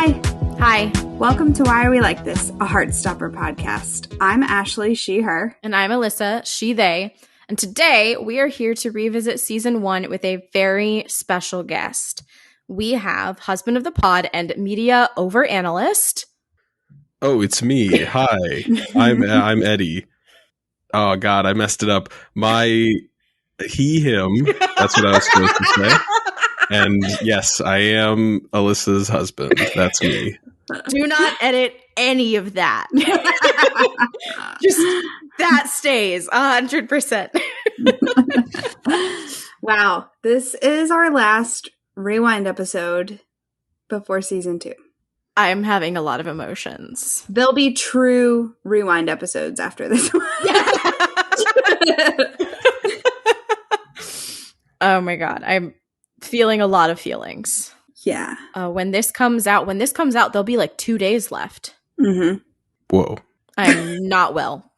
Hi. Hi. Welcome to Why Are We Like This, a Heartstopper podcast. I'm Ashley, she, her. And I'm Alyssa, she, they. And today we are here to revisit season 1 with a very special guest. We have husband of the pod and media over analyst. Oh, it's me. Hi. I'm Eddy. Oh God, I messed it up. He, him. That's what I was supposed to say. And yes, I am Alyssa's husband. That's me. Do not edit any of that. Just that stays 100%. Wow. This is our last rewind episode before season 2. I'm having a lot of emotions. There'll be true rewind episodes after this one. Oh my God. I'm feeling a lot of feelings. Yeah. When this comes out, there'll be like 2 days left. Mm-hmm. Whoa. I'm not well.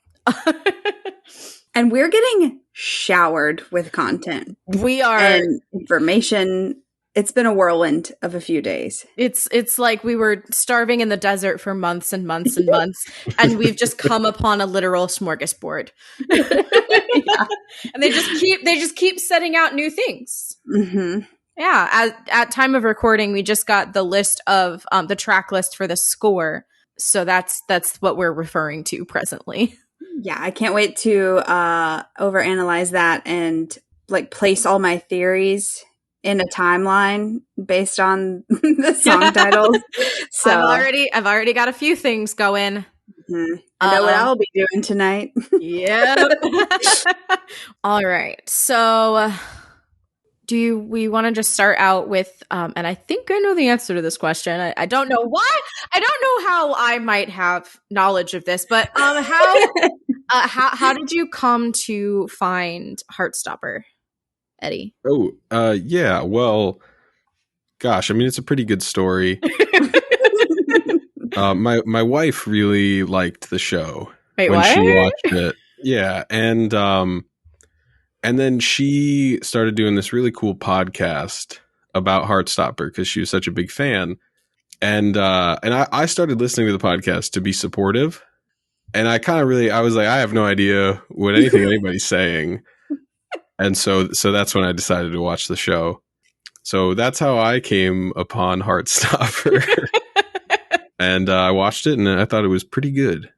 And we're getting showered with content. We are. And information. It's been a whirlwind of a few days. It's like we were starving in the desert for months and months and months, and we've just come upon a literal smorgasbord. Yeah. And they just keep setting out new things. Mm-hmm. Yeah. At time of recording, we just got the list of the track list for the score, so that's what we're referring to presently. Yeah, I can't wait to overanalyze that and like place all my theories in a timeline based on the song titles. So I've already got a few things going. Mm-hmm. I know what I'll be doing tonight. Yep. All right. So do we want to just start out with and I think I know the answer to this question. I don't know why. I don't know how I might have knowledge of this, but how did you come to find Heartstopper, Eddy? Oh, yeah. Well, gosh, I mean, it's a pretty good story. My wife really liked the show. Wait, when what? She watched it. Yeah, and then she started doing this really cool podcast about Heartstopper because she was such a big fan. And I started listening to the podcast to be supportive. And I was like, I have no idea what anybody's saying. And so that's when I decided to watch the show. So that's how I came upon Heartstopper. And I watched it and I thought it was pretty good.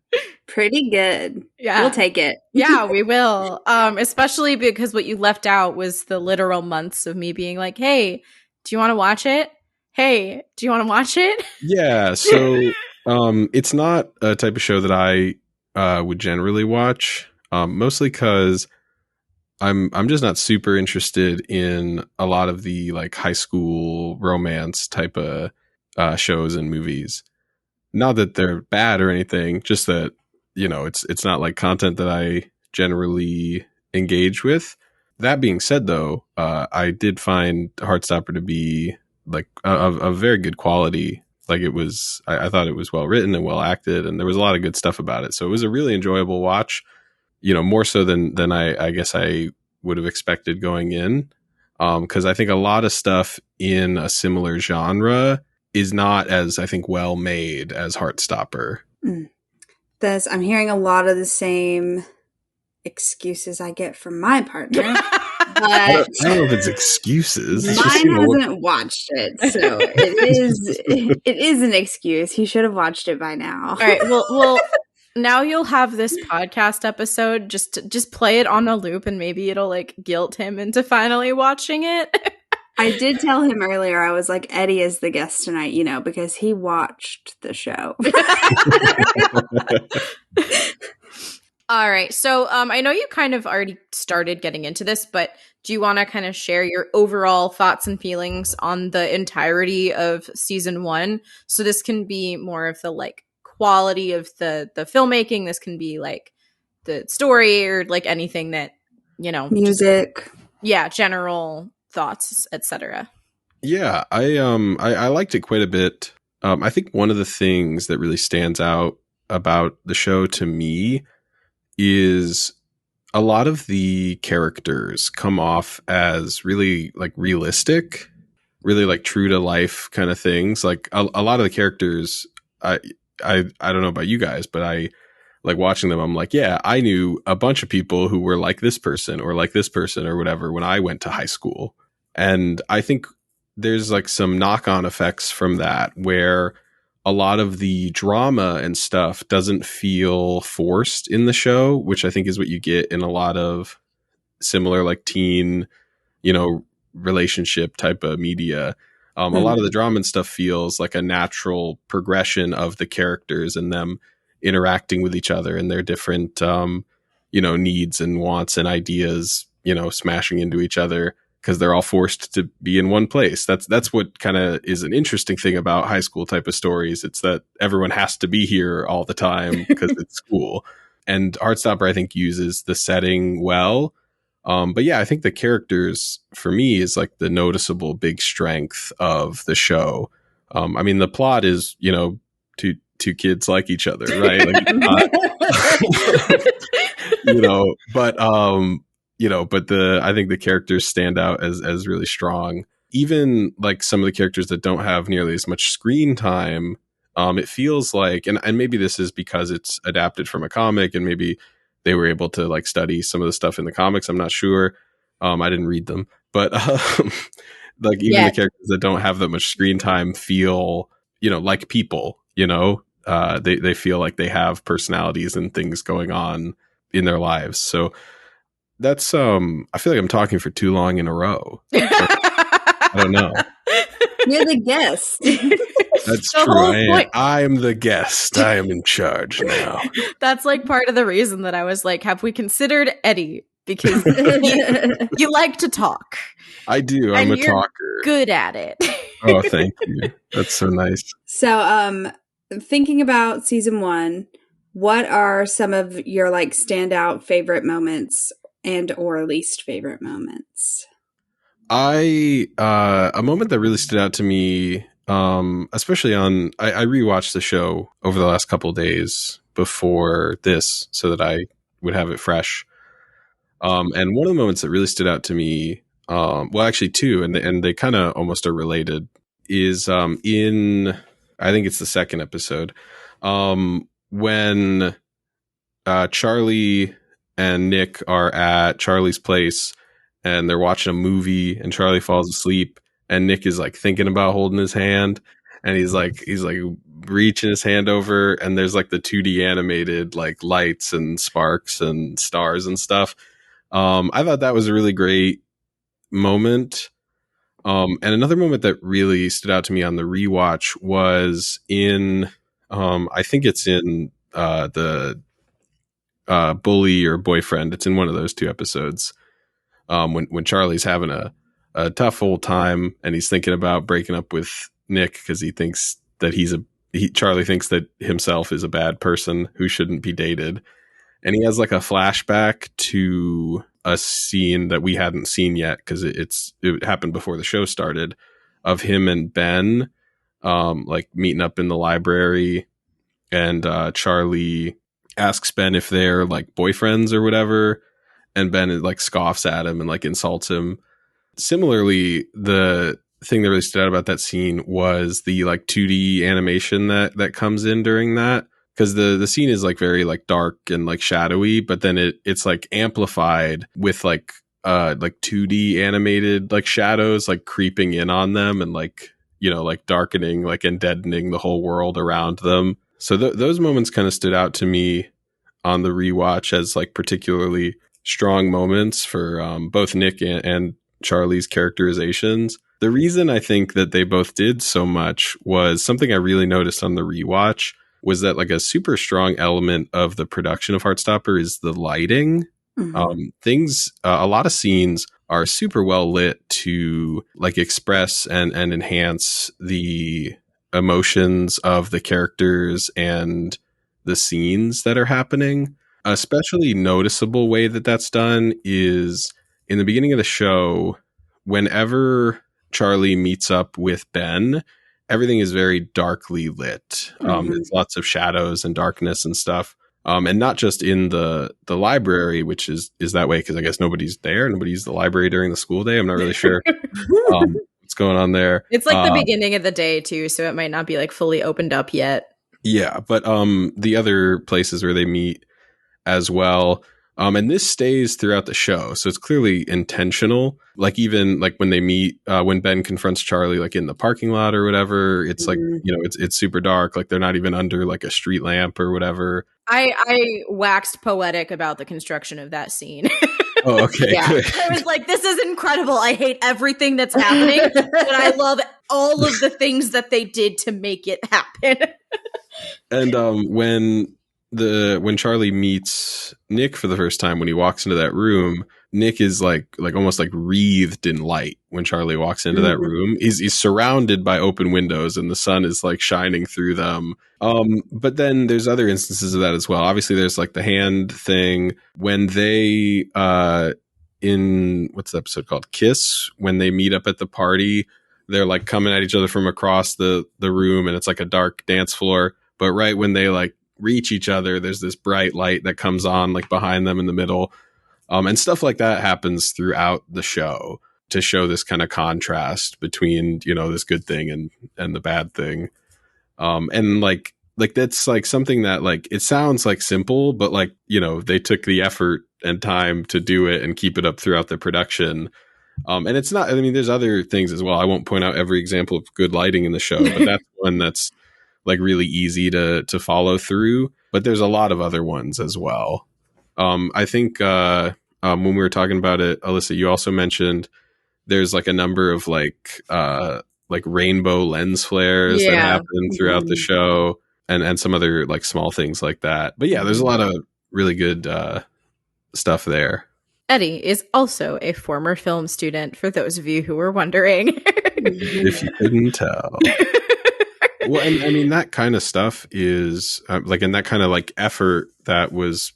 Pretty good. Yeah. We'll take it. Yeah, we will. Especially because what you left out was the literal months of me being like, hey, do you want to watch it? Hey, do you want to watch it? Yeah. So it's not a type of show that I would generally watch, mostly because I'm just not super interested in a lot of the like high school romance type of shows and movies. Not that they're bad or anything, just that, you know, it's not like content that I generally engage with. That being said, though, I did find Heartstopper to be like a very good quality. Like I thought it was well written and well acted, and there was a lot of good stuff about it. So it was a really enjoyable watch, you know, more so than I guess I would have expected going in. Because I think a lot of stuff in a similar genre is not as, I think, well made as Heartstopper. I'm hearing a lot of the same excuses I get from my partner. But I don't know if it's excuses. It's just, mine hasn't watched it, so it is an excuse. He should have watched it by now. All right. Well, now you'll have this podcast episode. Just play it on a loop, and maybe it'll like guilt him into finally watching it. I did tell him earlier, I was like, Eddy is the guest tonight, you know, because he watched the show. All right. So I know you kind of already started getting into this, but do you want to kind of share your overall thoughts and feelings on the entirety of season 1? So this can be more of the like quality of the filmmaking. This can be like the story or like anything that, you know, music. General thoughts, etc. Yeah, I liked it quite a bit. I think one of the things that really stands out about the show to me is a lot of the characters come off as really like realistic. really like true to life kind of things. Like a lot of the characters, I don't know about you guys, but I like watching them. I'm like, yeah, I knew a bunch of people who were like this person or whatever when I went to high school. And I think there's like some knock-on effects from that where a lot of the drama and stuff doesn't feel forced in the show, which I think is what you get in a lot of similar like teen, relationship type of media. A lot of the drama and stuff feels like a natural progression of the characters and them interacting with each other and their different, needs and wants and ideas, smashing into each other because they're all forced to be in one place. That's what kind of is an interesting thing about high school type of stories. It's that everyone has to be here all the time because it's school. And Heartstopper, I think, uses the setting well. But yeah, I think the characters for me is like the noticeable big strength of the show. I mean, the plot is, two kids like each other, right? Like, but I think the characters stand out as really strong. Even like some of the characters that don't have nearly as much screen time, it feels like, and maybe this is because it's adapted from a comic and maybe they were able to like study some of the stuff in the comics. I'm not sure. I didn't read them, but like even the characters that don't have that much screen time feel, like people, they feel like they have personalities and things going on in their lives. So that's, I feel like I'm talking for too long in a row. I don't know. You're the guest. That's true. I'm the guest. I am in charge now. That's like part of the reason that I was like, have we considered Eddy? Because you like to talk. I do. I'm a talker. Good at it. Oh, thank you. That's so nice. So, thinking about season 1, what are some of your like standout favorite moments and or least favorite moments? A moment that really stood out to me, especially I rewatched the show over the last couple of days before this so that I would have it fresh. And one of the moments that really stood out to me, well, actually two, and they kind of almost are related, is in, I think it's the second episode, when Charlie and Nick are at Charlie's place and they're watching a movie and Charlie falls asleep and Nick is like thinking about holding his hand and he's like reaching his hand over and there's like the 2D animated like lights and sparks and stars and stuff. I thought that was a really great moment. And another moment that really stood out to me on the rewatch was in, I think it's in the Bully or Boyfriend. It's in one of those two episodes. When Charlie's having a tough old time and he's thinking about breaking up with Nick because he thinks that Charlie thinks that himself is a bad person who shouldn't be dated. And he has like a flashback to a scene that we hadn't seen yet because it happened before the show started, of him and Ben like meeting up in the library, and Charlie asks Ben if they're like boyfriends or whatever, and Ben like scoffs at him and like insults him. Similarly, the thing that really stood out about that scene was the like 2D animation that comes in during that, because the scene is like very like dark and like shadowy, but then it's like amplified with like 2D animated like shadows like creeping in on them and like, like darkening like and deadening the whole world around them. So those moments kind of stood out to me on the rewatch as like particularly strong moments for both Nick and Charlie's characterizations. The reason I think that they both did so much was something I really noticed on the rewatch was that like a super strong element of the production of Heartstopper is the lighting. Mm-hmm. A lot of scenes are super well lit to like express and enhance the emotions of the characters and the scenes that are happening. A especially noticeable way that that's done is in the beginning of the show, whenever Charlie meets up with Ben, everything is very darkly lit. There's lots of shadows and darkness and stuff. And not just in the library, which is that way because I guess nobody's there. Nobody used the library during the school day. I'm not really sure. what's going on there. It's like the beginning of the day too, so it might not be like fully opened up yet. Yeah, but the other places where they meet as well. And this stays throughout the show, so it's clearly intentional. Like even like when they meet, when Ben confronts Charlie, like in the parking lot or whatever, it's like, it's super dark. Like they're not even under like a street lamp or whatever. I waxed poetic about the construction of that scene. Oh, okay. Yeah. I was like, this is incredible. I hate everything that's happening, but I love all of the things that they did to make it happen. And when Charlie meets Nick for the first time, when he walks into that room, Nick is like almost like wreathed in light when Charlie walks into that room. He's surrounded by open windows and the sun is like shining through them. But then there's other instances of that as well. Obviously there's like the hand thing when they, in what's the episode called? Kiss, when they meet up at the party, they're like coming at each other from across the room and it's like a dark dance floor. But right when they like reach each other, there's this bright light that comes on like behind them in the middle. And stuff like that happens throughout the show to show this kind of contrast between, this good thing and the bad thing. And like that's like something that like, it sounds like simple, but like, they took the effort and time to do it and keep it up throughout the production. And it's not, I mean, there's other things as well. I won't point out every example of good lighting in the show, but that's one that's like really easy to follow through, but there's a lot of other ones as well. I think, when we were talking about it, Alyssa, you also mentioned there's like a number of like rainbow lens flares that happen throughout the show and some other like small things like that. But yeah, there's a lot of really good stuff there. Eddy is also a former film student, for those of you who were wondering. If you couldn't tell. Well, and I mean, that kind of stuff is like, and that kind of like effort that was,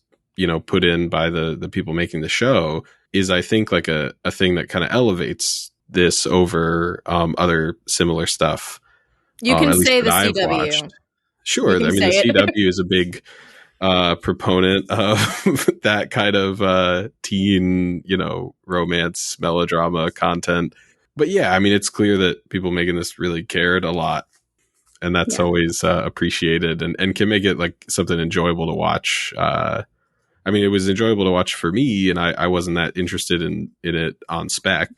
put in by the people making the show is, I think, like a thing that kind of elevates this over other similar stuff. You can say the CW. Sure. I mean, the CW is a big proponent of that kind of teen, romance, melodrama content. But yeah, I mean, it's clear that people making this really cared a lot. And that's always appreciated and can make it like something enjoyable to watch. I mean, it was enjoyable to watch for me, and I wasn't that interested in it on spec,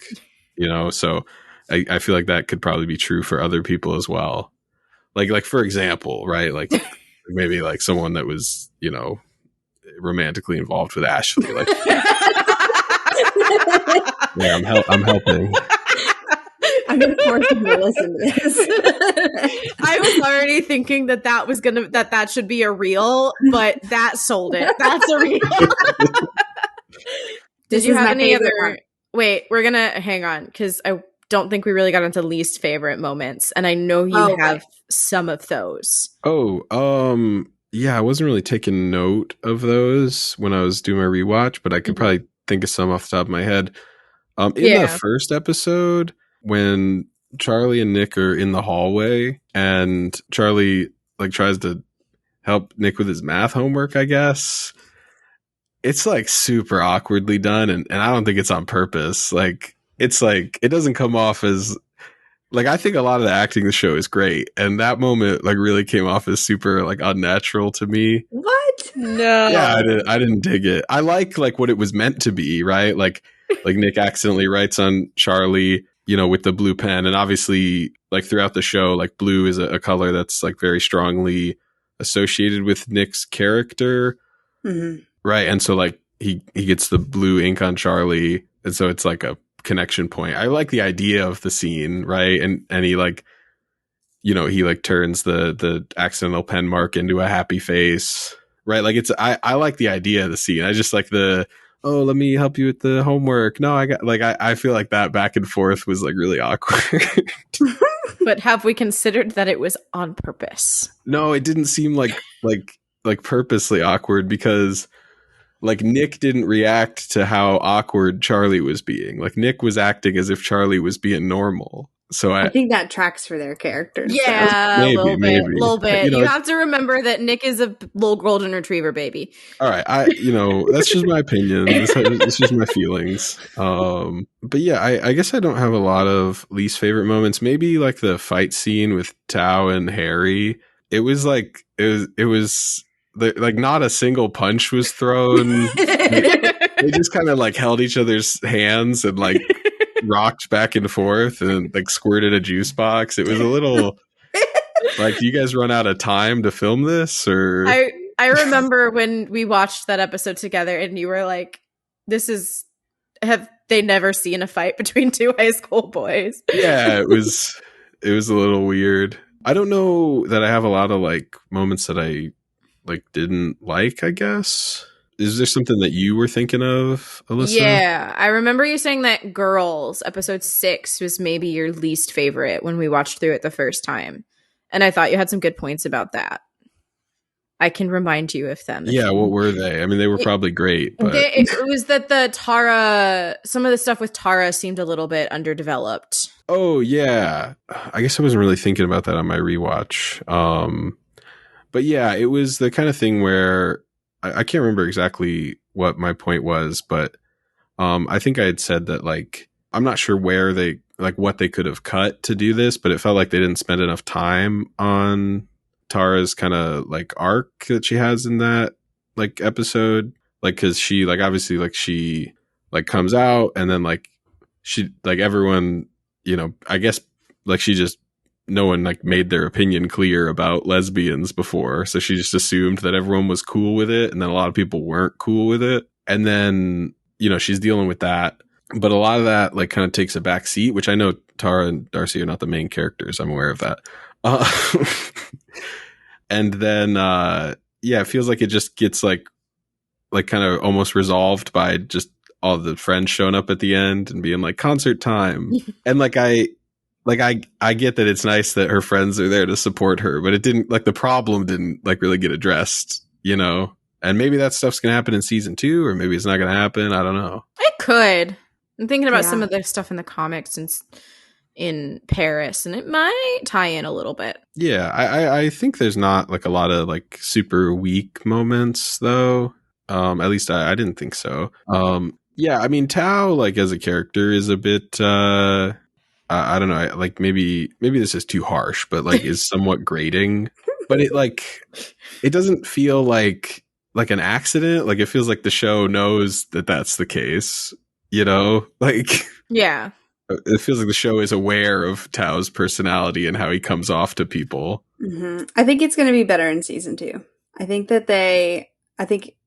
so I feel like that could probably be true for other people as well. Like for example, right? Like maybe like someone that was, romantically involved with Ashley. Like, yeah, I'm helping. I'm going to force him to listen to this. I was already thinking that should be a reel, but that sold it. That's a reel. Did you have any other one? Wait, we're going to hang on because I don't think we really got into least favorite moments. And I know you have some of those. Oh, yeah, I wasn't really taking note of those when I was doing my rewatch, but I could probably think of some off the top of my head. In the first episode, when Charlie and Nick are in the hallway and Charlie like tries to help Nick with his math homework, I guess it's like super awkwardly done. And I don't think it's on purpose. Like, it's like, it doesn't come off as like, I think a lot of the acting in the show is great. And that moment like really came off as super like unnatural to me. What? No. Yeah, I didn't dig it. I like what it was meant to be, right? Like Nick accidentally writes on Charlie, with the blue pen. And obviously like throughout the show, like blue is a color that's like very strongly associated with Nick's character. Mm-hmm. Right. And so like he gets the blue ink on Charlie. And so it's like a connection point. I like the idea of the scene. Right. And he like, he like turns the accidental pen mark into a happy face. Right. Like I like the idea of the scene. I just like oh, let me help you with the homework. No, I feel like that back and forth was like really awkward. But have we considered that it was on purpose? No, it didn't seem like purposely awkward because like Nick didn't react to how awkward Charlie was being. Like Nick was acting as if Charlie was being normal. So I think that tracks for their characters. So. Yeah, Maybe, a little maybe. bit. Little bit. You know, You have to remember that Nick is a little golden retriever baby. all right, that's just my opinion. It's just my feelings. But yeah, I guess I don't have a lot of least favorite moments. Maybe like the fight scene with Tao and Harry. It was like like not a single punch was thrown. They just kind of like held each other's hands and like rocked back and forth and like squirted a juice box. It was a little like, do you guys run out of time to film this? Or I remember when we watched that episode together and you were like, have they never seen a fight between two high school boys? Yeah, it was a little weird. I don't know that I have a lot of like moments that I like didn't like, I guess. Is there something that you were thinking of, Alyssa? Yeah, I remember you saying that Girls, episode 6, was maybe your least favorite when we watched through it the first time. And I thought you had some good points about that. I can remind you of them. Yeah, what were they? I mean, they were probably great, but it was that some of the stuff with Tara seemed a little bit underdeveloped. Oh yeah, I guess I wasn't really thinking about that on my rewatch. But yeah, it was the kind of thing where I can't remember exactly what my point was, but I think I had said that like I'm not sure where they like what they could have cut to do this, but it felt like they didn't spend enough time on Tara's kind of like arc that she has in that like episode, like because she like obviously like she like comes out and then like she like everyone, I guess like she just no one like made their opinion clear about lesbians before, so she just assumed that everyone was cool with it, and then a lot of people weren't cool with it, and then she's dealing with that. But a lot of that like kind of takes a back seat, which I know Tara and Darcy are not the main characters. I'm aware of that. And then, it feels like it just gets like kind of almost resolved by just all the friends showing up at the end and being like concert time. And I get that it's nice that her friends are there to support her, but it didn't like the problem didn't like really get addressed, and maybe that stuff's going to happen in season 2, or maybe it's not going to happen. I don't know. It could. I'm thinking about some of the stuff in the comics in Paris, and it might tie in a little bit. Yeah, I think there's not like a lot of like super weak moments though. At least I didn't think so. Yeah, I mean Tao like as a character is a bit I don't know, like maybe this is too harsh, but like is somewhat grating. But it doesn't feel like an accident. Like it feels like the show knows that that's the case, like yeah. It feels like the show is aware of Tao's personality and how he comes off to people. Mm-hmm. I think it's going to be better in season 2. I think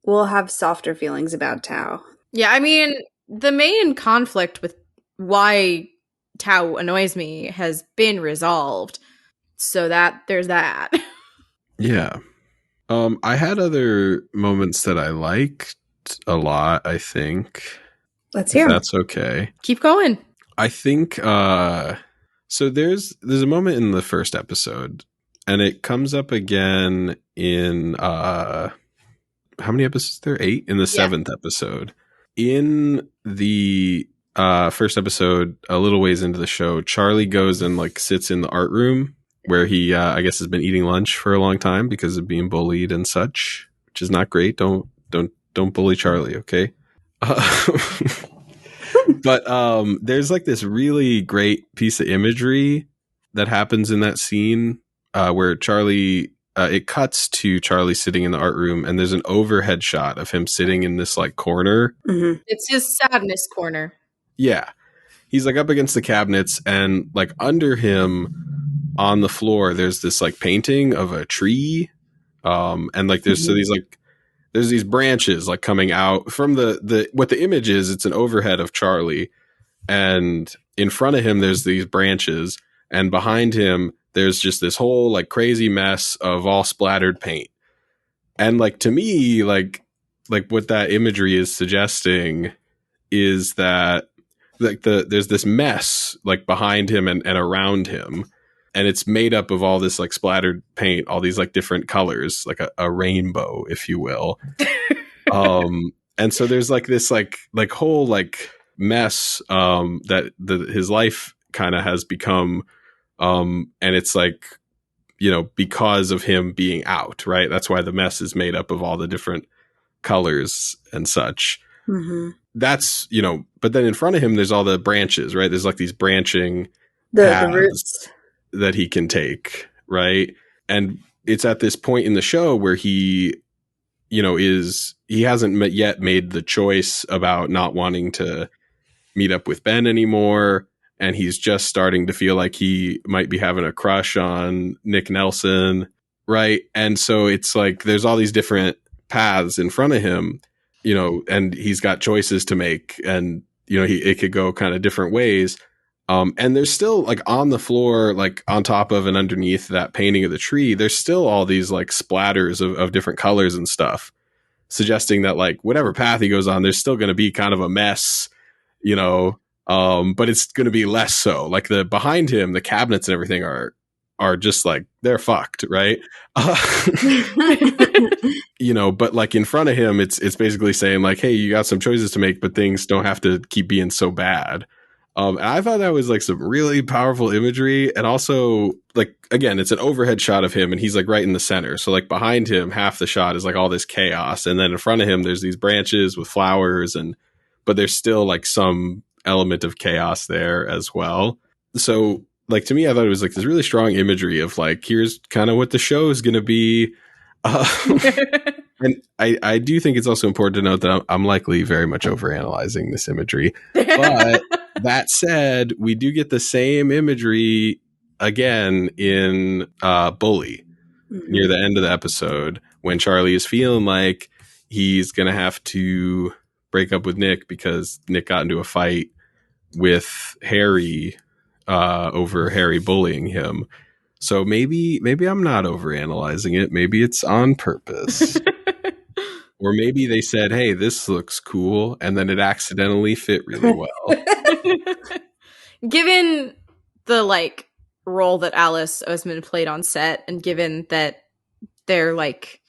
we'll have softer feelings about Tao. Yeah, I mean, the main conflict with why Tao annoys me has been resolved. So there's that. Yeah. I had other moments that I liked a lot, I think. Let's hear 'em. That's okay. Keep going. I think so there's a moment in the first episode, and it comes up again in how many episodes are there? 8 in the 7th episode. In the first episode, a little ways into the show, Charlie goes and like sits in the art room where he I guess has been eating lunch for a long time because of being bullied and such, which is not great. Don't bully Charlie, okay? But there's like this really great piece of imagery that happens in that scene where Charlie it cuts to Charlie sitting in the art room, and there's an overhead shot of him sitting in this like corner. Mm-hmm. It's his sadness corner. Yeah, he's like up against the cabinets, and like under him on the floor there's this like painting of a tree, and like there's so these like there's these branches like coming out from the what the image is. It's an overhead of Charlie, and in front of him there's these branches, and behind him there's just this whole like crazy mess of all splattered paint. And like to me, like what that imagery is suggesting is that like there's this mess like behind him and around him, and it's made up of all this like splattered paint, all these like different colors, like a rainbow, if you will. And so there's like this like whole like mess that his life kind of has become, and it's like, because of him being out, right? That's why the mess is made up of all the different colors and such. Mm-hmm. That's, but then in front of him, there's all the branches, right? There's like these branching The paths roots that he can take, right? And it's at this point in the show where he, he hasn't yet made the choice about not wanting to meet up with Ben anymore. And he's just starting to feel like he might be having a crush on Nick Nelson, right? And so it's like there's all these different paths in front of him, and he's got choices to make, and it could go kind of different ways. And there's still, like, on the floor, like on top of and underneath that painting of the tree, there's still all these like splatters of different colors and stuff, suggesting that like whatever path he goes on, there's still going to be kind of a mess, but it's going to be less so. Like the behind him, the cabinets and everything are just like, they're fucked, right? But like in front of him, it's basically saying like, hey, you got some choices to make, but things don't have to keep being so bad. And I thought that was like some really powerful imagery. And also, like, again, it's an overhead shot of him and he's like right in the center. So like behind him, half the shot is like all this chaos. And then in front of him, there's these branches with flowers, but there's still like some element of chaos there as well. So like, to me, I thought it was like this really strong imagery of like, here's kind of what the show is going to be. And I do think it's also important to note that I'm likely very much overanalyzing this imagery. But that said, we do get the same imagery again in Bully near the end of the episode when Charlie is feeling like he's going to have to break up with Nick because Nick got into a fight with Harry over Harry bullying him. So maybe I'm not overanalyzing it. Maybe it's on purpose. Or maybe they said, hey, this looks cool, and then it accidentally fit really well. Given the like role that Alice Oseman played on set, and given that they're like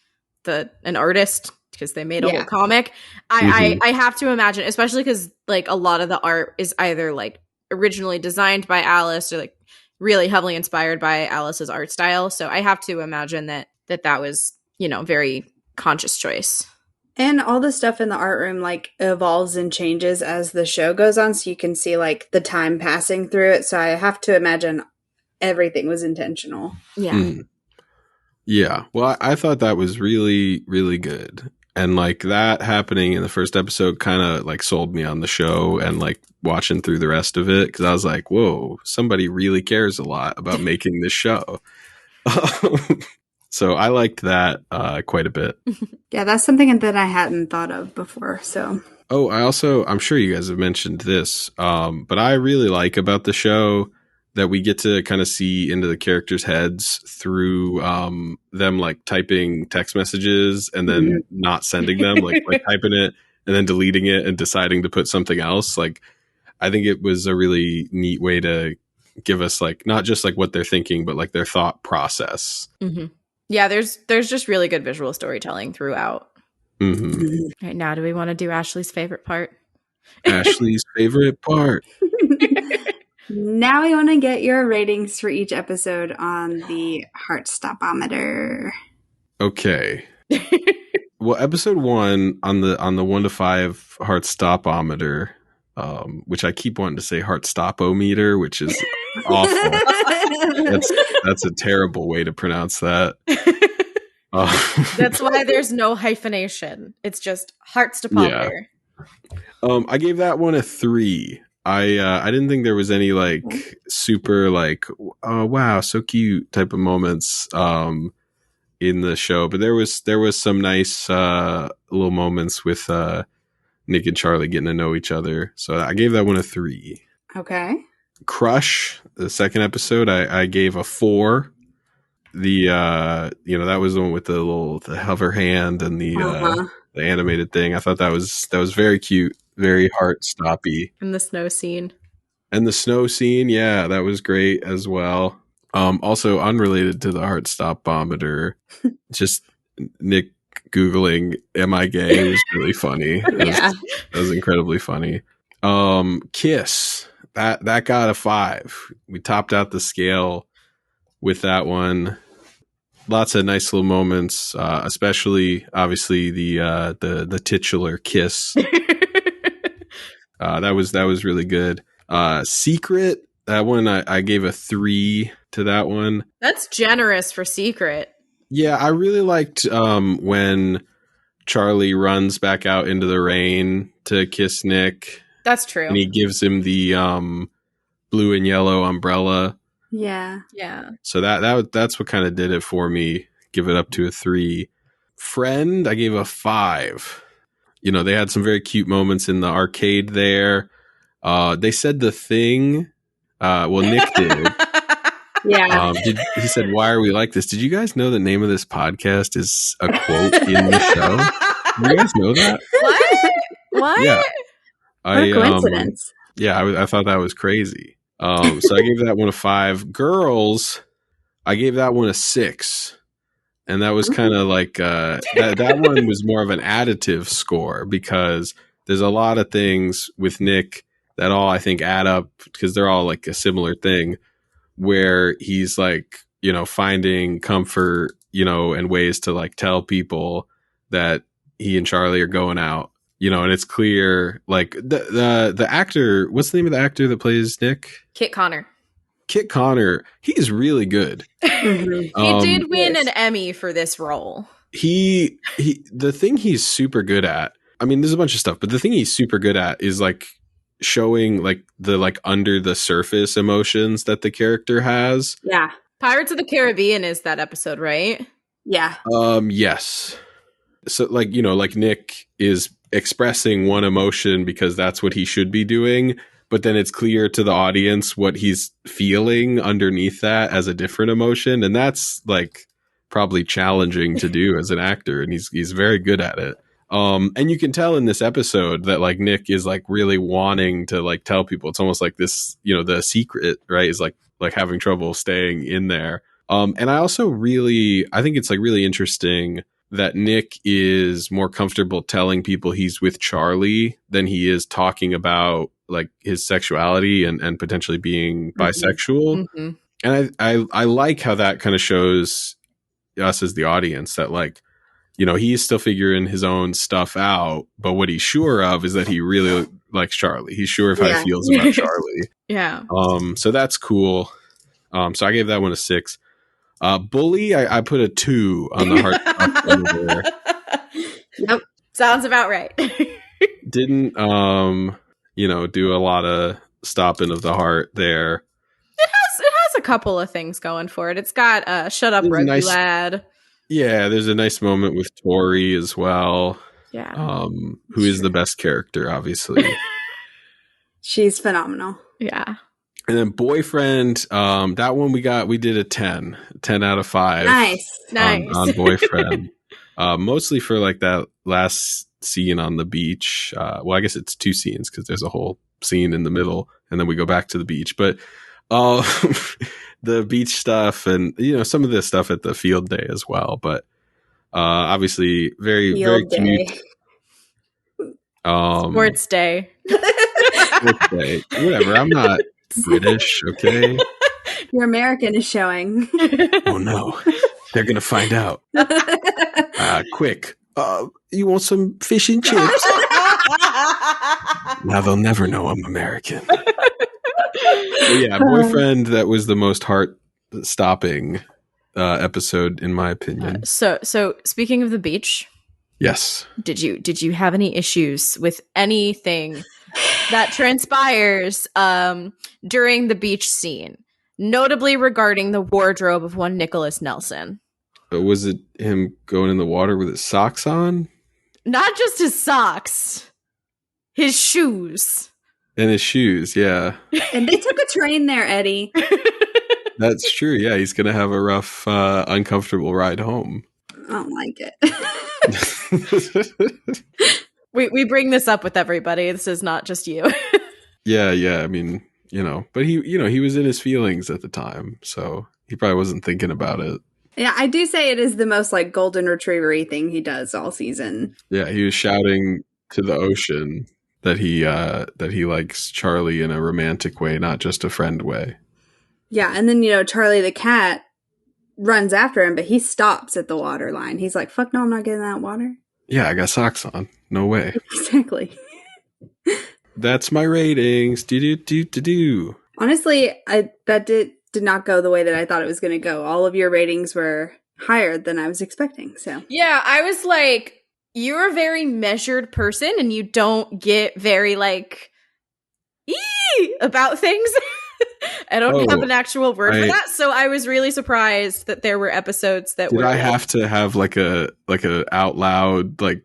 an artist because they made a whole comic, I have to imagine, especially because like a lot of the art is either like originally designed by Alice or like really heavily inspired by Alice's art style. So I have to imagine that was, very conscious choice. And all the stuff in the art room like evolves and changes as the show goes on, so you can see like the time passing through it. So I have to imagine everything was intentional. Yeah. Yeah. Well, I thought that was really, really good. And like that happening in the first episode kind of like sold me on the show, and like watching through the rest of it, because I was like, whoa, somebody really cares a lot about making this show. So I liked that quite a bit. Yeah, that's something that I hadn't thought of before. So. Oh, I'm sure you guys have mentioned this, but I really like about the show that we get to kind of see into the characters' heads through them like typing text messages and then not sending them, like typing it and then deleting it and deciding to put something else. Like, I think it was a really neat way to give us like not just like what they're thinking, but like their thought process. Mm-hmm. Yeah, there's just really good visual storytelling throughout. Mm-hmm. Right, now, do we want to do Ashley's favorite part? Ashley's favorite part. Now we want to get your ratings for each episode on the Heartstopper. Okay. Well, episode 1 on the 1 to 5 Heartstopometer, which I keep wanting to say Heartstopometer, which is awful. That's a terrible way to pronounce that. That's why there's no hyphenation. It's just Heartstopper. Yeah. I gave that one a 3. I didn't think there was any like super like, oh wow, so cute type of moments in the show, but there was some nice little moments with Nick and Charlie getting to know each other. So I gave that one a 3. Okay. Crush, the second episode, I gave a 4. The that was the one with the hover hand and the animated thing. I thought that was very cute, very heart-stoppy. And the snow scene. Yeah, that was great as well. Also unrelated to the Heartstopometer, just Nick Googling "Am I gay?" was really funny. That was incredibly funny. Kiss. that got a 5. We topped out the scale with that one. Lots of nice little moments, especially obviously the titular kiss. That was really good. Secret, that one I gave a 3 to that one. That's generous for Secret. Yeah, I really liked when Charlie runs back out into the rain to kiss Nick. That's true. And he gives him the blue and yellow umbrella. Yeah. So that's what kind of did it for me. Give it up to a 3. Friend, I gave a 5. You know, they had some very cute moments in the arcade there. They said the thing. Well, Nick did. Yeah. He said, "Why are we like this?" Did you guys know the name of this podcast is a quote in the show? Did you guys know that? What? Yeah. What a coincidence. I thought that was crazy. So I gave that one a 5. Girls, I gave that one a 6. And that was kind of like, that one was more of an additive score because there's a lot of things with Nick that all I think add up because they're all like a similar thing where he's like, you know, finding comfort, you know, and ways to like tell people that he and Charlie are going out. You know, and it's clear, like the actor. What's the name of the actor that plays Nick? Kit Connor. Kit Connor. He's really good. He did win an Emmy for this role. The thing he's super good at. I mean, there's a bunch of stuff, but the thing he's super good at is like showing like the like under the surface emotions that the character has. Yeah. Pirates of the Caribbean is that episode, right? Yeah. Yes. So like, you know, like Nick is expressing one emotion because that's what he should be doing, but then it's clear to the audience what he's feeling underneath that as a different emotion, and that's like probably challenging to do as an actor, and he's very good at it. And you can tell in this episode that like Nick is like really wanting to like tell people. It's almost like this, you know, the secret, right, is like having trouble staying in there. And I think it's like really interesting that Nick is more comfortable telling people he's with Charlie than he is talking about like his sexuality and potentially being bisexual. Mm-hmm. And I like how that kind of shows us as the audience that like, you know, he's still figuring his own stuff out, but what he's sure of is that he really likes Charlie. He's sure of how he feels about Charlie. Yeah. So that's cool. So I gave that one a 6. Bully, I put a 2 on the heart. Yep. Sounds about right. Didn't, you know, do a lot of stopping of the heart there. It has a couple of things going for it. It's got Shut Up, Rugby Lad. Yeah, there's a nice moment with Tori as well. Yeah. Who is the best character, obviously. She's phenomenal. Yeah. And then Boyfriend, that one we did a 10 out of 5. Nice. On Boyfriend. Mostly for like that last scene on the beach. Well, I guess it's 2 scenes because there's a whole scene in the middle and then we go back to the beach. But the beach stuff and, you know, some of this stuff at the field day as well. But obviously very, very cute. Sports day. Sports day. Whatever. I'm not British, okay? Your American is showing. Oh no, they're gonna find out. Quick, you want some fish and chips? Now they'll never know I'm American. Yeah, Boyfriend, that was the most heart-stopping episode in my opinion. So speaking of the beach, yes, did you have any issues with anything that transpires during the beach scene, notably regarding the wardrobe of one Nicholas Nelson? Was it him going in the water with his socks on? Not just his socks, his shoes. And his shoes, yeah. And they took a train there, Eddie. That's true, yeah. He's going to have a rough, uncomfortable ride home. I don't like it. We bring this up with everybody. This is not just you. Yeah. I mean, you know, but he was in his feelings at the time, so he probably wasn't thinking about it. Yeah, I do say it is the most like golden retriever-y thing he does all season. Yeah, he was shouting to the ocean. that he likes Charlie in a romantic way, not just a friend way. Yeah, and then, Charlie the cat runs after him, but he stops at the water line. He's like, fuck no, I'm not getting that water. Yeah, I got socks on. No way. Exactly. That's my ratings. Do. Honestly, that did not go the way that I thought it was going to go. All of your ratings were higher than I was expecting. So yeah, I was like, you're a very measured person, and you don't get very like about things. I don't have an actual word for that, so I was really surprised that there were episodes that were. Did I have to have like a out loud like?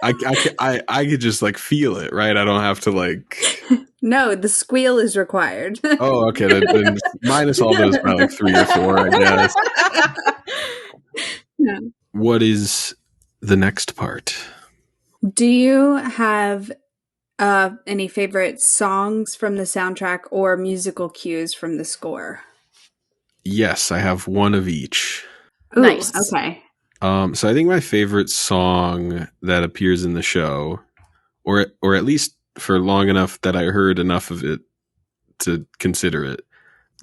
I could just like feel it, right? I don't have to like. No, the squeal is required. Oh, okay. Then minus all those by like 3 or 4, I guess. Yeah. What is the next part? Do you have any favorite songs from the soundtrack or musical cues from the score? Yes, I have one of each. Ooh, nice. Okay. So I think my favorite song that appears in the show, or at least for long enough that I heard enough of it to consider it.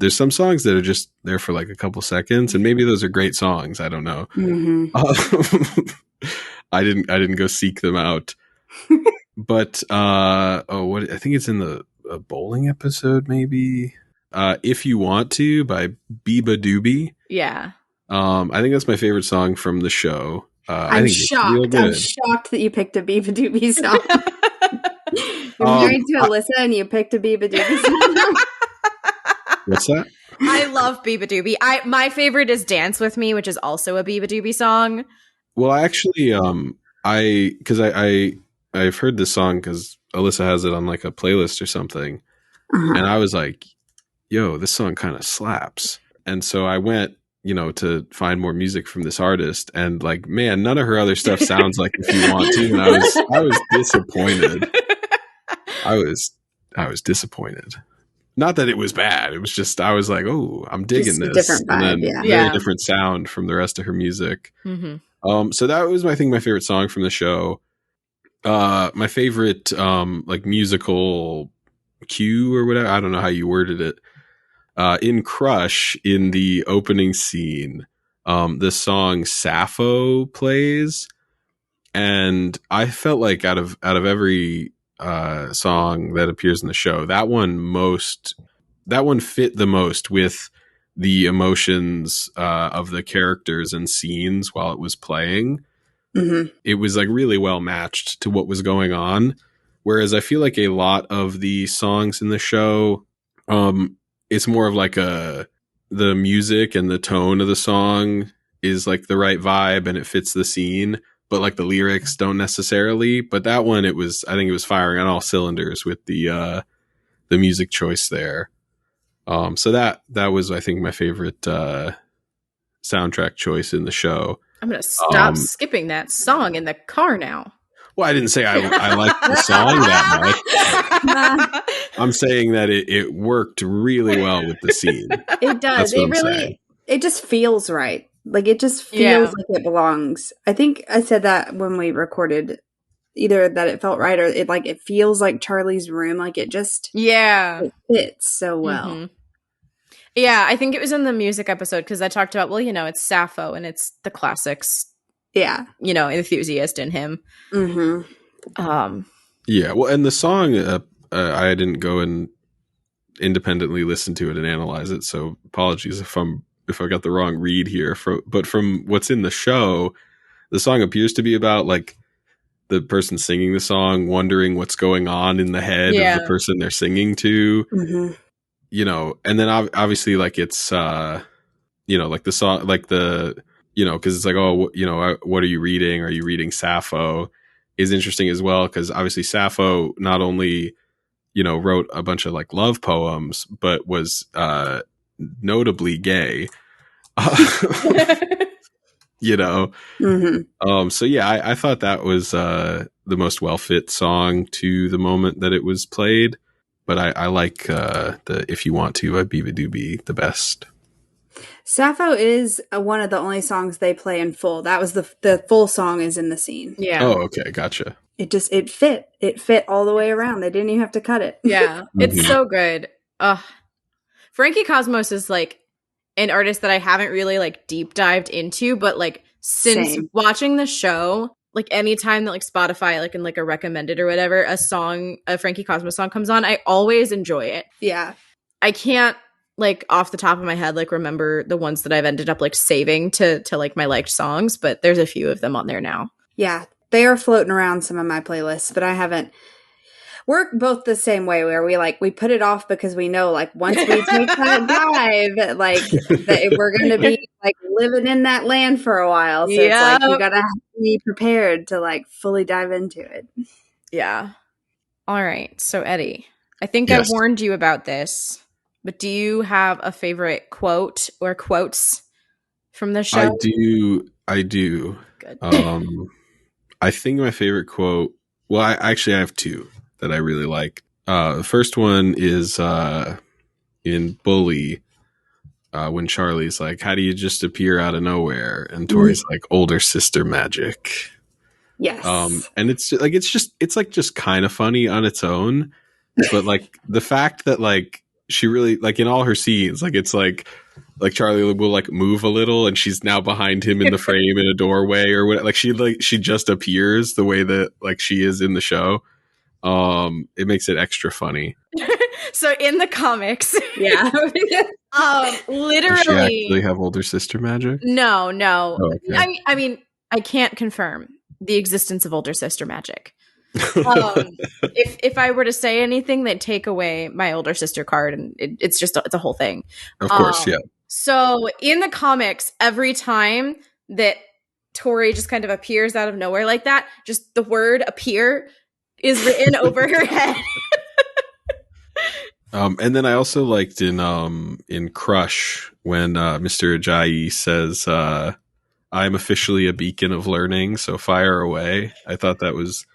There's some songs that are just there for like a couple seconds, and maybe those are great songs. I don't know. Mm-hmm. I didn't go seek them out. But I think it's in the bowling episode, maybe. If You Want To by Biba Doobie. Yeah. I think that's my favorite song from the show. I I'm think shocked. It's real good. I'm shocked that you picked a Biba Doobie song. You're married to Alyssa and you picked a Biba Doobie song. What's that? I love Biba Doobie. My favorite is Dance With Me, which is also a Biba Doobie song. Well, actually, I've heard this song because Alyssa has it on like a playlist or something, and I was like, "Yo, this song kind of slaps." And so I went, to find more music from this artist, and like, man, none of her other stuff sounds like If You Want To, and I was disappointed. I was disappointed. Not that it was bad. It was just I was like, "Oh, I'm digging this." Different vibe, and then very different sound from the rest of her music. Mm-hmm. So that was, I think, my favorite song from the show. My favorite, like musical cue or whatever. I don't know how you worded it. In Crush, in the opening scene, the song Sappho plays, and I felt like out of every song that appears in the show, that one fit the most with the emotions of the characters and scenes while it was playing. Mm-hmm. It was like really well matched to what was going on. Whereas I feel like a lot of the songs in the show, it's more of like the music and the tone of the song is like the right vibe and it fits the scene, but like the lyrics don't necessarily. But that one, I think it was firing on all cylinders with the music choice there. So that was, I think, my favorite soundtrack choice in the show. I'm going to stop skipping that song in the car now. Well, I didn't say I liked the song that much. I'm saying that it worked really well with the scene. It does. It just feels right. Like, it just feels like it belongs. I think I said that when we recorded, either that it felt right or it feels like Charlie's room. Like, it just it fits so well. Mm-hmm. Yeah, I think it was in the music episode because I talked about, it's Sappho and it's the classics. Yeah. Enthusiast in him. Mm-hmm. Yeah, well, and the song, I didn't go and independently listen to it and analyze it, so apologies if I got the wrong read here. But from what's in the show, the song appears to be about like the person singing the song wondering what's going on in the head of the person they're singing to. Mm-hmm. And then obviously like it's like the song, like the because it's like, oh, what are you reading? Are you reading Sappho? Is interesting as well because obviously Sappho not only wrote a bunch of like love poems, but was notably gay. Mm-hmm. So yeah, I thought that was the most well fit song to the moment that it was played. But I like the If You Want To by Biba Doobie the best. Sappho is one of the only songs they play in full. That was the full song is in the scene. Yeah. Oh, okay, gotcha. it fit all the way around. They didn't even have to cut it. Yeah, it's so good. Frankie Cosmos is like an artist that I haven't really like deep dived into, but like since watching the show, like anytime that like Spotify, like in like a recommended or whatever, a Frankie Cosmos song comes on, I always enjoy it. Yeah. I can't like off the top of my head like remember the ones that I've ended up like saving to like my liked songs, but there's a few of them on there now. Yeah, they are floating around some of my playlists, but I haven't. We're both the same way where we put it off because we know like once we take that dive, like that we're going to be like living in that land for a while. So it's like you got to be prepared to like fully dive into it. Yeah. All right. So Eddy, I think I warned you about this, but do you have a favorite quote or quotes from the show? I do. Good. I think my favorite quote, well, I have two that I really like. The first one is in Bully, when Charlie's like, how do you just appear out of nowhere? And Tori's like, older sister magic. Yes. And it's just kind of funny on its own. But like the fact that like she really like in all her scenes, like it's like Charlie will like move a little and she's now behind him in the frame in a doorway or what, like she just appears the way that like she is in the show. It makes it extra funny. So in the comics, literally, does she actually have older sister magic? No. Oh, okay. I mean, I can't confirm the existence of older sister magic. If I were to say anything, they'd take away my older sister card, and it's a whole thing. Of course, yeah. So in the comics, every time that Tori just kind of appears out of nowhere like that, just the word "appear" is written over her head. And then I also liked in Crush when Mr. Ajayi says, "I'm officially a beacon of learning, so fire away." I thought that was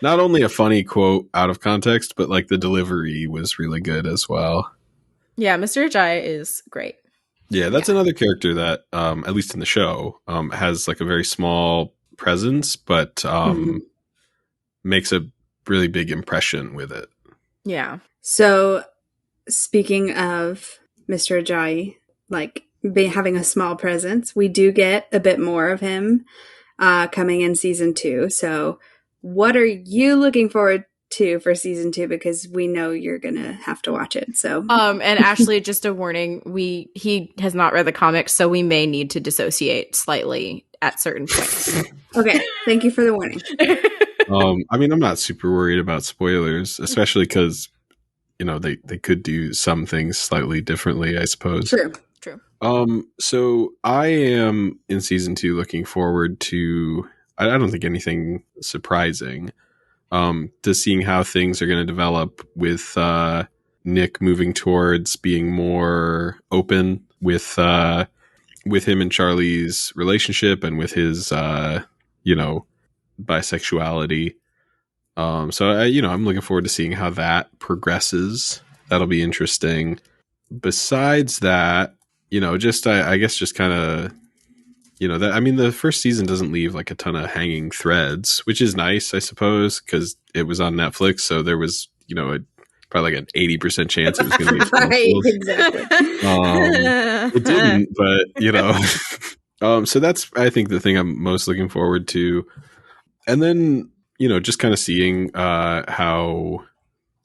not only a funny quote out of context, but like the delivery was really good as well. Yeah, Mr. Ajayi is great. Yeah, that's another character that, at least in the show, has like a very small presence, but makes a really big impression with it. Yeah. So, speaking of Mr. Ajayi, like having a small presence, we do get a bit more of him coming in season 2. So, what are you looking forward to for season 2? Because we know you're gonna have to watch it. So, and Ashley, just a warning: he has not read the comics, so we may need to dissociate slightly at certain points. Okay, thank you for the warning. I mean, I'm not super worried about spoilers, especially because they could do some things slightly differently, I suppose. True. So I am in season 2 looking forward to. I don't think anything surprising. To seeing how things are going to develop with Nick moving towards being more open with him and Charlie's relationship and with his bisexuality. So I'm looking forward to seeing how that progresses. That'll be interesting. Besides that, I guess just kind of. The first season doesn't leave like a ton of hanging threads, which is nice, I suppose, because it was on Netflix. So there was, probably like an 80% chance it was going to be right, exactly. It didn't, but so that's I think the thing I'm most looking forward to, and then just kind of seeing how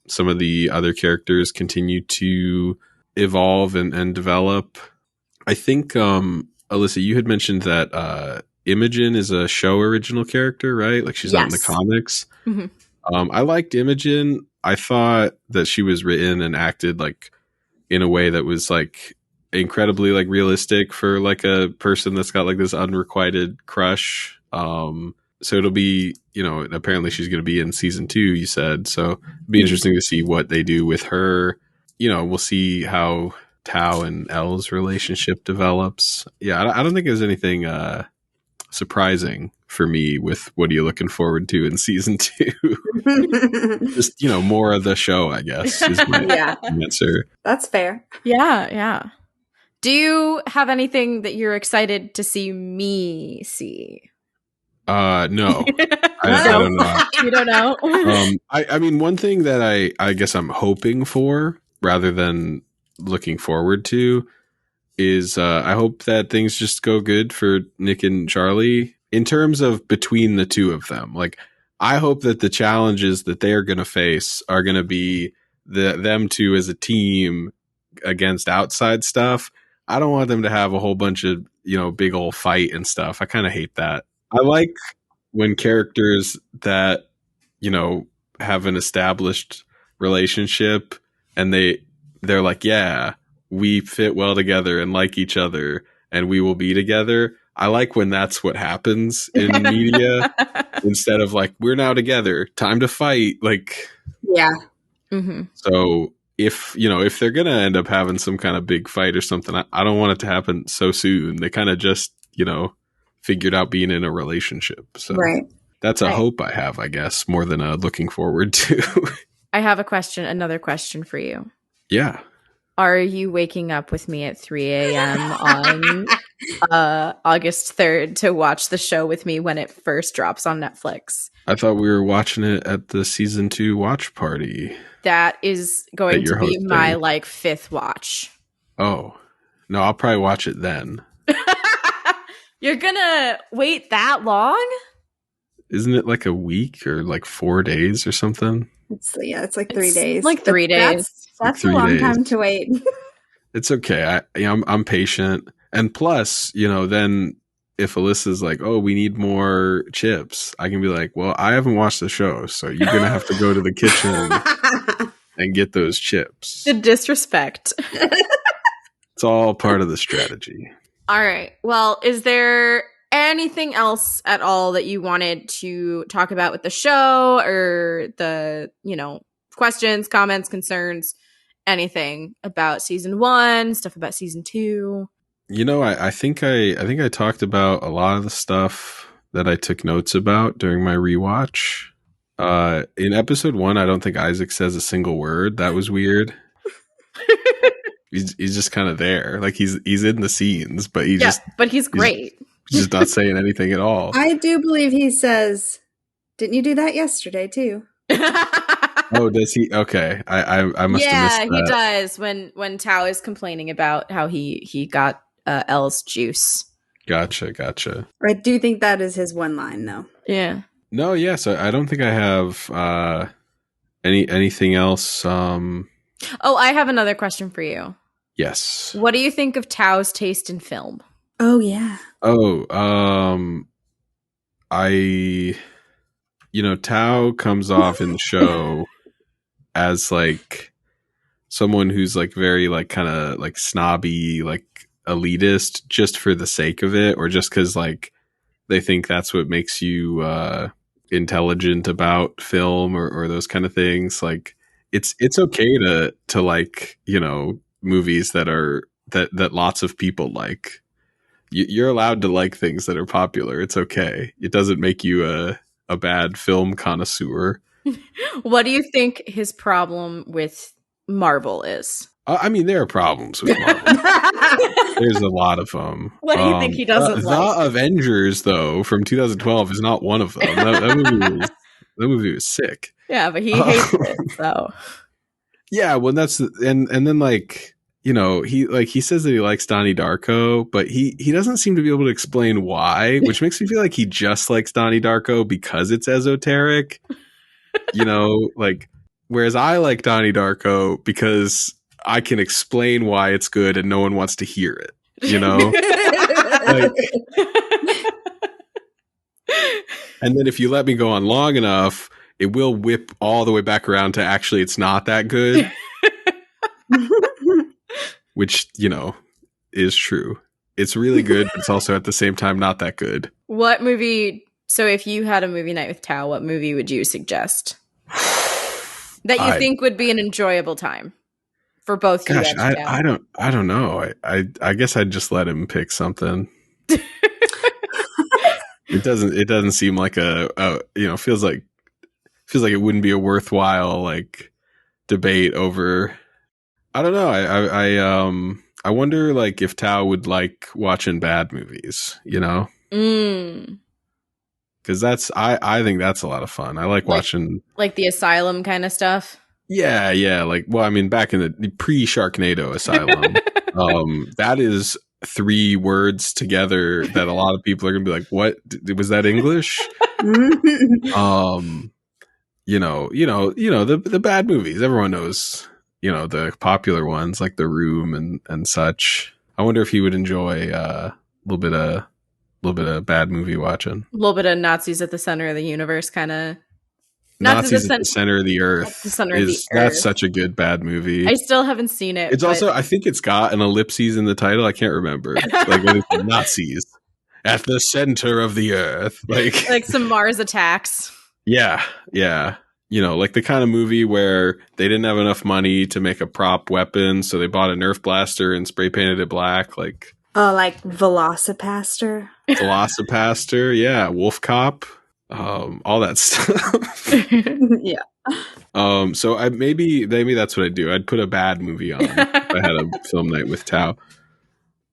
some of the other characters continue to evolve and develop. I think. Alyssa, you had mentioned that Imogen is a show original character, right? Like she's not in the comics. Mm-hmm. I liked Imogen. I thought that she was written and acted like in a way that was like incredibly like realistic for like a person that's got like this unrequited crush. So it'll be, apparently she's going to be in season 2, you said. So it'd be interesting to see what they do with her. We'll see how Tao and Elle's relationship develops. Yeah, I don't think there's anything surprising for me with what are you looking forward to in season 2. Just, more of the show, I guess, is my answer. That's fair. Yeah. Do you have anything that you're excited to see me see? No. I don't know. You don't know? I mean, one thing that I guess I'm hoping for rather than looking forward to is I hope that things just go good for Nick and Charlie in terms of between the two of them. Like, I hope that the challenges that they're going to face are going to be them two as a team against outside stuff. I don't want them to have a whole bunch of, big old fight and stuff. I kind of hate that. I like when characters that, have an established relationship and they're like, yeah, we fit well together and like each other and we will be together. I like when that's what happens in media instead of like, we're now together, time to fight. Like, yeah. Mm-hmm. So if they're going to end up having some kind of big fight or something, I don't want it to happen so soon. They kind of just, figured out being in a relationship. So right. That's a hope I have, I guess, more than a looking forward to. I have another question for you. Yeah. Are you waking up with me at 3 a.m. on August 3rd to watch the show with me when it first drops on Netflix? I thought we were watching it at the season 2 watch party. That is going to be hosting my fifth watch. Oh, no, I'll probably watch it then. You're gonna wait that long? Isn't it like a week or like 4 days or something? It's like 3 days. Like 3 days. That's a long time to wait. It's okay. I'm patient. And plus, then if Alyssa's like, oh, we need more chips, I can be like, well, I haven't watched the show, so you're going to have to go to the kitchen and get those chips. The disrespect. It's all part of the strategy. All right. Well, is there anything else at all that you wanted to talk about with the show or the, questions, comments, concerns, anything about season 1, stuff about season 2? I think I talked about a lot of the stuff that I took notes about during my rewatch. In episode 1, I don't think Isaac says a single word. That was weird. He's just kind of there. Like he's in the scenes, but he's great. He's just not saying anything at all. I do believe he says, "Didn't you do that yesterday too?" Oh, does he? Okay, I must have missed that. Yeah, he does when Tao is complaining about how he got Elle's juice. Gotcha. I do think that is his one line, though. Yeah. No, yeah. So I don't think I have anything else. Oh, I have another question for you. Yes. What do you think of Tao's taste in film? Oh yeah. Oh, Tao comes off in the show as like someone who's like very like kind of like snobby, like elitist just for the sake of it, or just because like they think that's what makes you intelligent about film or those kind of things. Like it's okay to like, movies that lots of people like. You're allowed to like things that are popular. It's okay. It doesn't make you a bad film connoisseur. What do you think his problem with Marvel is? I mean, there are problems with Marvel. There's a lot of them. What do you think he doesn't like? The Avengers, though, from 2012 is not one of them. That movie was sick. Yeah, but he hates it, so. Yeah, well, and then like, he says that he likes Donnie Darko, but he doesn't seem to be able to explain why, which makes me feel like he just likes Donnie Darko because it's esoteric. Like, whereas I like Donnie Darko because I can explain why it's good and no one wants to hear it, like, and then if you let me go on long enough, it will whip all the way back around to actually it's not that good. Which, is true. It's really good, but it's also at the same time not that good. What movie? So if you had a movie night with Tao, what movie would you suggest that you think would be an enjoyable time for both you and Tao? I don't know. I guess I'd just let him pick something. It doesn't seem like feels like it wouldn't be a worthwhile like debate over. I don't know. I wonder like if Tao would like watching bad movies, because I think that's a lot of fun. I like watching like the Asylum kind of stuff. Yeah. Like, well, I mean, back in the pre-Sharknado Asylum, that is 3 words together that a lot of people are gonna be like, "What was that English?" The bad movies. Everyone knows, the popular ones like The Room and such. I wonder if he would enjoy a little bit of bad movie watching. A little bit of Nazis at the center of the universe, kind of. Nazis at the center of the earth. That's such a good bad movie. I still haven't seen it. It's also, I think it's got an ellipses in the title. I can't remember. Like Nazis at the center of the earth, like some Mars attacks. Yeah. Like the kind of movie where they didn't have enough money to make a prop weapon, so they bought a Nerf blaster and spray painted it black. Like Velocipaster. Yeah, Wolf Cop. All that stuff. Yeah. So maybe that's what I'd do. I'd put a bad movie on if I had a film night with Tao.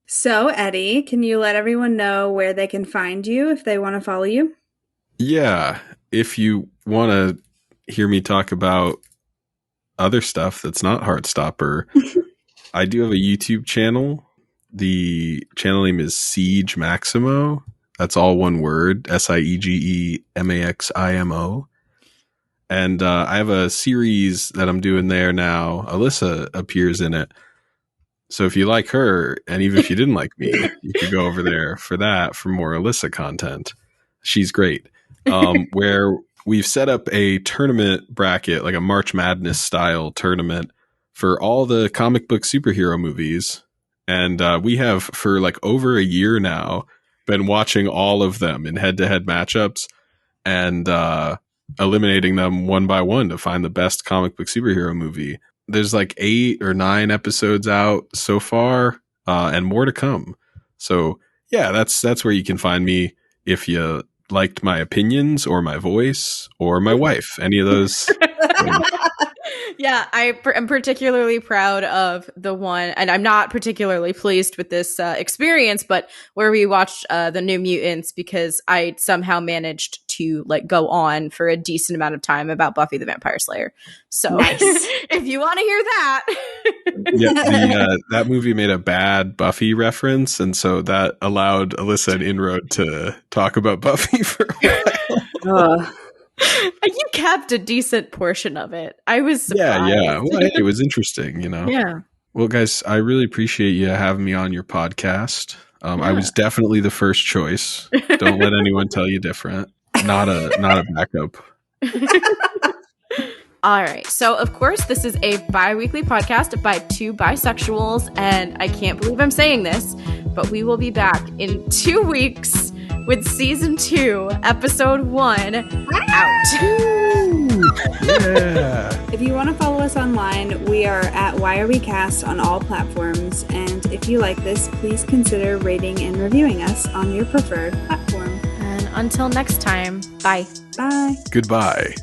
So, Eddy, can you let everyone know where they can find you if they want to follow you? Yeah. If you want to hear me talk about other stuff that's not Heartstopper, I do have a YouTube channel. The channel name is Siege Maximo. That's all one word, SIEGEMAXIMO. And I have a series that I'm doing there now. Alyssa appears in it. So if you like her, and even if you didn't like me, you could go over there for more Alyssa content. She's great. Where we've set up a tournament bracket, like a March Madness style tournament for all the comic book superhero movies. And we have, for like over a year now, been watching all of them in head-to-head matchups and eliminating them one by one to find the best comic book superhero movie. There's like 8 or 9 episodes out so far, and more to come. So yeah, that's where you can find me if you liked my opinions or my voice or my wife, any of those. Yeah, I'm particularly proud of the one, and I'm not particularly pleased with this experience, but where we watched the New Mutants, because I somehow managed to go on for a decent amount of time about Buffy the Vampire Slayer. So nice. If you want to hear that. Yeah, that movie made a bad Buffy reference, and so that allowed Alyssa an inroad to talk about Buffy for a while. You kept a decent portion of it. I was surprised. Yeah. Well, hey, it was interesting, Yeah. Well, guys, I really appreciate you having me on your podcast. I was definitely the first choice. Don't let anyone tell you different. Not a backup. All right. So, of course, this is a bi-weekly podcast by 2 bisexuals, and I can't believe I'm saying this, but we will be back in 2 weeks with season 2, episode 1 out. Yeah. If you want to follow us online, we are at Why Are We Cast on all platforms. And if you like this, please consider rating and reviewing us on your preferred platform. And until next time, bye. Bye. Goodbye.